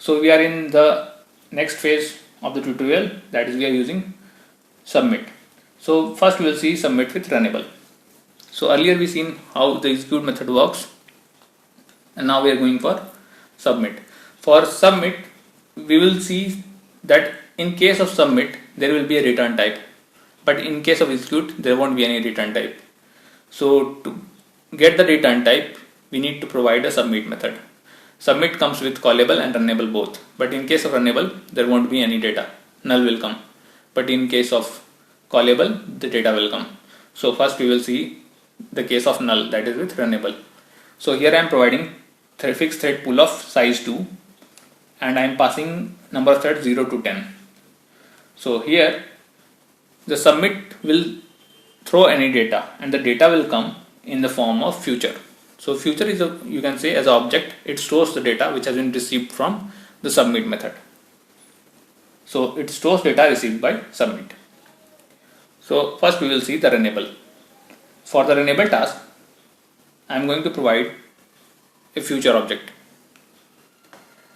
So we are in the next phase of the tutorial, that is we are using submit. So first we will see submit with runnable. So earlier we seen how the execute method works, and now we are going for submit. For submit we will see that in case of submit there will be a return type, but in case of execute there won't be any return type. So to get the return type we need to provide a submit method. Submit comes with callable and runnable both, but in case of runnable there won't be any data, null will come, but in case of callable the data will come. So first we will see the case of null, that is with runnable. So here I am providing fixed thread pool of size 2 and I am passing number of threads 0 to 10. So here the submit will throw any data and the data will come in the form of future. So future is a, you can say, as an object, it stores the data which has been received from the submit method. So it stores data received by submit. So first we will see the runnable. For the runnable task I am going to provide a future object,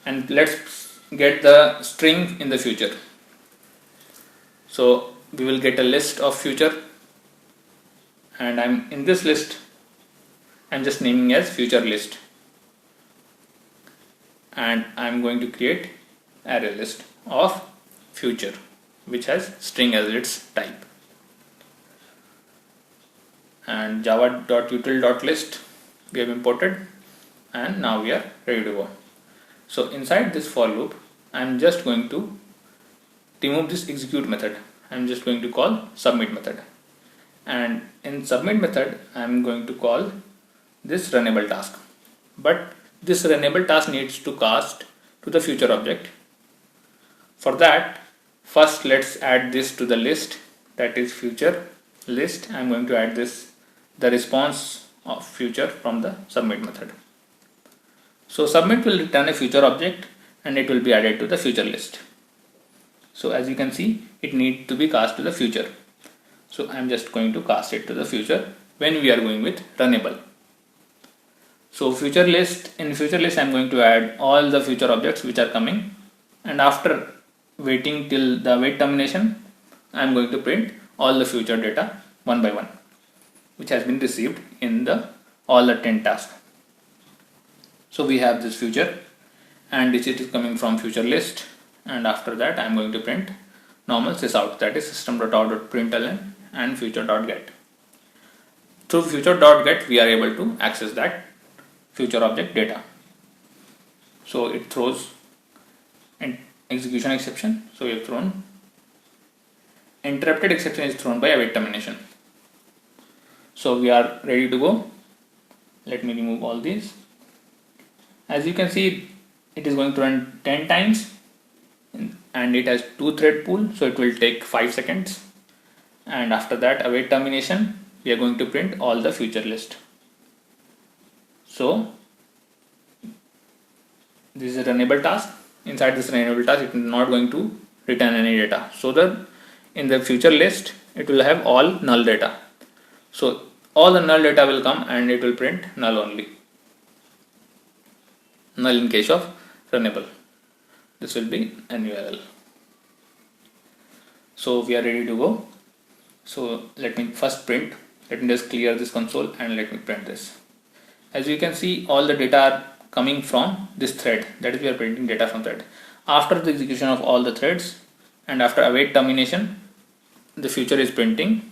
and let's get the string in the future. So we will get a list of future, and I'm in this list I'm just naming as future list, and I'm going to create array list of future which has string as its type, and java.util.list we have imported, and now we are ready to go. So inside this for loop I'm just going to remove this execute method. I'm just going to call submit method, and in submit method I'm going to call this runnable task, but this runnable task needs to cast to the future object. For that, first let's add this to the list, that is future list. I'm going to add this, the response of future, from the submit method. So submit will return a future object and it will be added to the future list. So as you can see, it needs to be cast to the future. So I'm just going to cast it to the future when we are going with runnable. So future list, in future list I'm going to add all the future objects which are coming, and after waiting till the wait termination I'm going to print all the future data one by one which has been received in the all the 10 tasks. So we have this future and it is coming from future list, and after that I'm going to print normal sysout, that is system.out.println and future.get. Through future.get we are able to access that future object data. So it throws an execution exception, so we have thrown interrupted exception is thrown by await termination. So we are ready to go. Let me remove all these. As you can see, it is going to run 10 times and it has 2 thread pool, so it will take 5 seconds, and after that await termination we are going to print all the future list. So this is a runnable task. Inside this runnable task it is not going to return any data, so that in the future list it will have all null data. So all the null data will come and it will print null only, null in case of runnable. This will be NULL. So we are ready to go. So let me first print, let me just clear this console and let me print this. As you can see, all the data are coming from this thread, that is we are printing data from thread. After the execution of all the threads and after await termination, the future is printing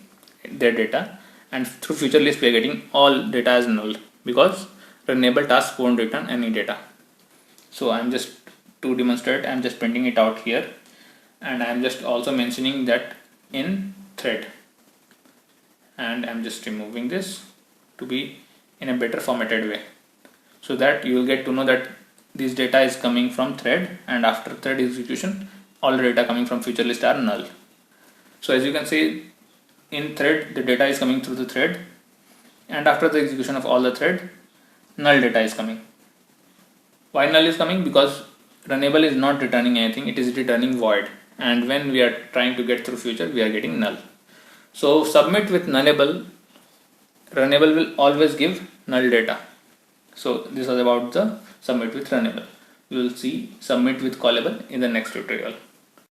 their data, and through future list we are getting all data as null because runnable task won't return any data. So I'm just to demonstrate, I'm just printing it out here, and I'm just also mentioning that in thread, and I'm just removing this to be in a better formatted way, so that you will get to know that this data is coming from thread, and after thread execution all the data coming from future list are null. So as you can see, in thread the data is coming through the thread, and after the execution of all the thread null data is coming. Why null is coming? Because runnable is not returning anything, it is returning void, and when we are trying to get through future we are getting null. So submit with nullable, runnable will always give null data. So this was about the submit with runnable. you will see submit with callable in the next tutorial.